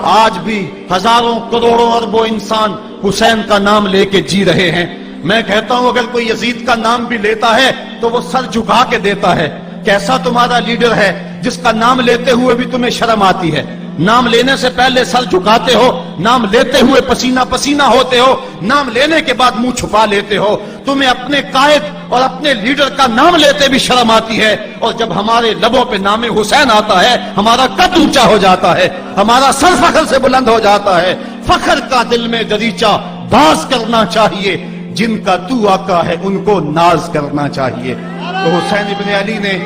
آج بھی ہزاروں کروڑوں اربوں انسان حسین کا نام لے کے جی رہے ہیں۔ میں کہتا ہوں اگر کوئی یزید کا نام بھی لیتا ہے تو وہ سر جھکا کے دیتا ہے۔ کیسا تمہارا لیڈر ہے جس کا نام لیتے ہوئے بھی تمہیں شرم آتی ہے؟ نام لینے سے پہلے سر جھکاتے ہو، نام لیتے ہوئے پسینہ پسینہ ہوتے ہو، نام لینے کے بعد منہ چھپا لیتے ہو۔ تمہیں اپنے قائد اور اپنے لیڈر کا نام لیتے بھی شرم آتی ہے، اور جب ہمارے لبوں پہ نام حسین آتا ہے ہمارا قد اونچا ہو جاتا ہے، ہمارا سر فخر سے بلند ہو جاتا ہے۔ فخر کا دل میں دریچہ باز کرنا چاہیے، جن کا تو آقا ہے ان کو ناز کرنا چاہیے۔ تو حسین ابن علی نے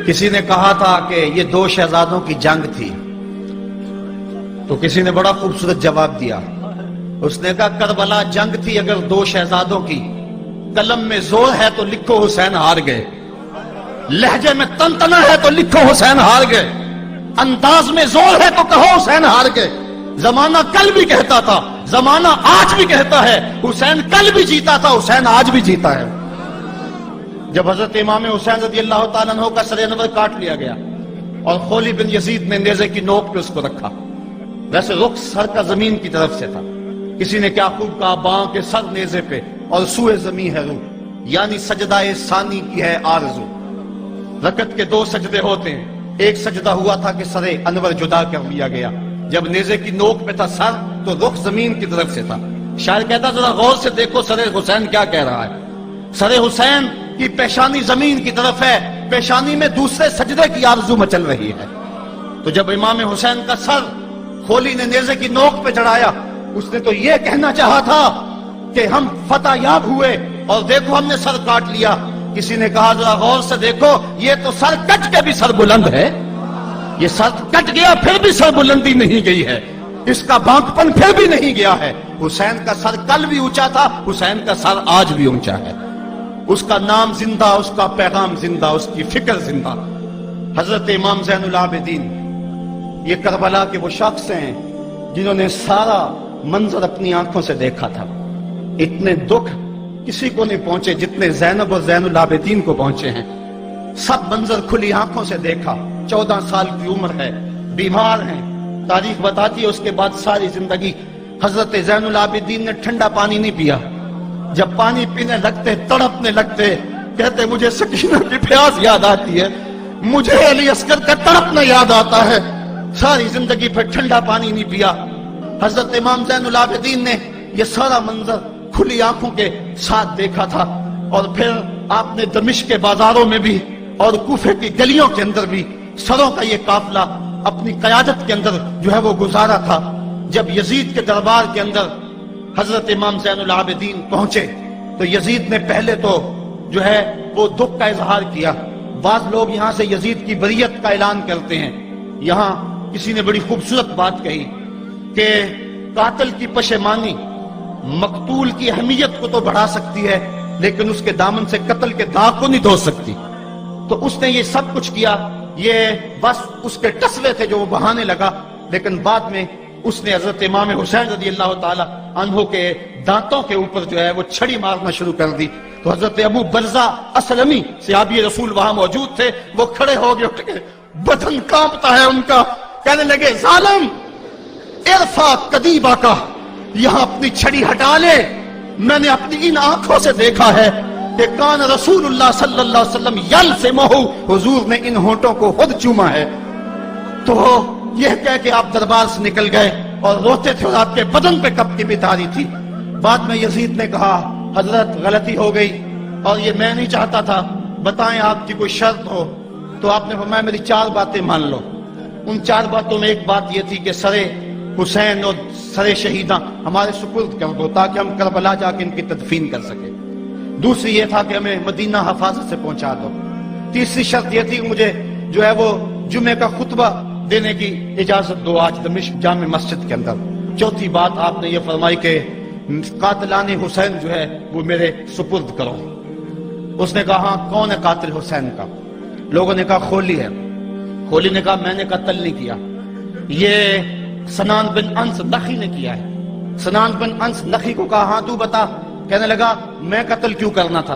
کسی نے کہا تھا کہ یہ دو شہزادوں کی جنگ تھی، تو کسی نے بڑا خوبصورت جواب دیا۔ اس نے کہا کربلا جنگ تھی اگر دو شہزادوں کی، قلم میں زور ہے تو لکھو حسین ہار گئے، لہجے میں تنتنا ہے تو لکھو حسین ہار گئے، انداز میں زور ہے تو کہو حسین ہار گئے۔ زمانہ کل بھی کہتا تھا، زمانہ آج بھی کہتا ہے، حسین کل بھی جیتا تھا، حسین آج بھی جیتا ہے۔ جب حضرت امام حسین رضی اللہ تعالیٰ عنہ کا سر انور کاٹ لیا گیا اور خولی بن یزید نے نیزے کی نوک پہ اس کو رکھا، ویسے رخ سر کا زمین کی طرف سے تھا، کسی نے کیا خوب کہا، باں کے سر نیزے پہ اور سوئے زمین ہے روح، یعنی سجدہ ثانی کی ہے آرزو۔ رکعت کے دو سجدے ہوتے ہیں، ایک سجدہ ہوا تھا کہ سر انور جدا کر لیا گیا، جب نیزے کی نوک پہ تھا سر تو رخ زمین کی طرف سے تھا۔ شاعر کہتا ذرا غور سے دیکھو سر حسین کیا کہہ رہا ہے، سر حسین کی پیشانی زمین کی طرف ہے، پیشانی میں دوسرے سجدے کی آرزو مچل رہی ہے۔ تو جب امام حسین کا سر خولی نے نیزے کی نوک پہ چڑھایا، اس نے تو یہ کہنا چاہا تھا کہ ہم فتح یاب ہوئے اور دیکھو ہم نے سر کاٹ لیا۔ کسی نے کہا ذرا غور سے دیکھو یہ تو سر کٹ کے بھی سر بلند ہے، یہ سر کٹ گیا پھر بھی سر بلندی نہیں گئی ہے، اس کا بانکپن پھر بھی نہیں گیا ہے۔ حسین کا سر کل بھی اونچا تھا، حسین کا سر آج بھی اونچا ہے، اس کا نام زندہ، اس کا پیغام زندہ، اس کی فکر زندہ۔ حضرت امام زین العابدین یہ کربلا کے وہ شخص ہیں جنہوں نے سارا منظر اپنی آنکھوں سے دیکھا تھا۔ اتنے دکھ کسی کو نہیں پہنچے جتنے زینب اور زین العابدین کو پہنچے ہیں۔ سب منظر کھلی آنکھوں سے دیکھا، 14 سال کی عمر ہے، بیمار ہیں، تاریخ بتاتی ہے اس کے بعد ساری زندگی حضرت زین العابدین نے ٹھنڈا پانی نہیں پیا، جب پانی پینے لگتے تڑپنے لگتے، کہتے مجھے سکینہ کی پیاس یاد آتی ہے، مجھے علی اصغر کا تڑپنا یاد آتا ہے، ساری زندگی پھر ٹھنڈا پانی نہیں پیا۔ حضرت امام زین العابدین نے یہ سارا منظر کھلی آنکھوں کے ساتھ دیکھا تھا، اور پھر آپ نے دمشق کے بازاروں میں بھی اور کوفے کی گلیوں کے اندر بھی سروں کا یہ قافلہ اپنی قیادت کے اندر جو ہے وہ گزارا تھا۔ جب یزید کے دربار کے اندر حضرت امام زین العابدین پہنچے تو یزید نے پہلے تو جو ہے وہ دکھ کا اظہار کیا۔ بعض لوگ یہاں سے یزید کی بریت کا اعلان کرتے ہیں۔ یہاں کسی نے بڑی خوبصورت بات کہی کہ قاتل کی پشیمانی مقتول کی اہمیت کو تو بڑھا سکتی ہے لیکن اس کے دامن سے قتل کے داغ کو نہیں دھو سکتی۔ تو اس نے یہ سب کچھ کیا، یہ بس اس کے ٹسلے تھے جو وہ بہانے لگا، لیکن بعد میں اس نے حضرت امام حسین رضی اللہ تعالی عنہ کے دانتوں کے اوپر جو ہے وہ چھڑی مارنا شروع کر دی۔ تو حضرت ابو برزہ اسلمی صحابی رسول وہاں موجود تھے، وہ کھڑے ہو گئے، اٹھ گئے، بدن کانپتا ہے ان کا، کہنے لگے ظالم ارفع قدیبہ کا، یہاں اپنی چھڑی ہٹا لے، میں نے اپنی ان آنکھوں سے دیکھا ہے کہ کان رسول اللہ صلی اللہ علیہ وسلم یلسمہ، حضور نے ان ہونٹوں کو خود چوما ہے۔ تو یہ کہہ کہ آپ دربار سے نکل گئے اور روتے تھے اور آپ کے بدن پہ کپ کی بھی تاری تھی۔ بعد میں یزید نے کہا حضرت غلطی ہو گئی اور یہ میں نہیں چاہتا تھا، بتائیں آپ کی کوئی شرط ہو۔ تو آپ نے فرمایا میری 4 باتیں مان لو۔ ان 4 باتوں میں ایک بات یہ تھی کہ سر حسین اور سر شہیداں ہمارے سپرد کر دو تاکہ ہم کربلا جا کے ان کی تدفین کر سکیں۔ دوسری یہ تھا کہ ہمیں مدینہ حفاظت سے پہنچا دو۔ تیسری شرط یہ تھی کہ مجھے جو ہے وہ جمعے کا خطبہ دینے کی اجازت دو آج دمشق جامع مسجد کے اندر۔ چوتھی بات آپ نے یہ فرمائی کہ قاتلان حسین جو ہے وہ میرے سپرد کرو۔ اس نے کہا ہاں کون ہے قاتل حسین کا؟ لوگوں نے کہا خولی ہے۔ خولی نے کہا میں نے قتل نہیں کیا، یہ سنان بن انس نخی نے کیا ہے۔ سنان بن انس نخی کو کہا ہاں تو بتا، کہنے لگا میں قتل کیوں کرنا تھا،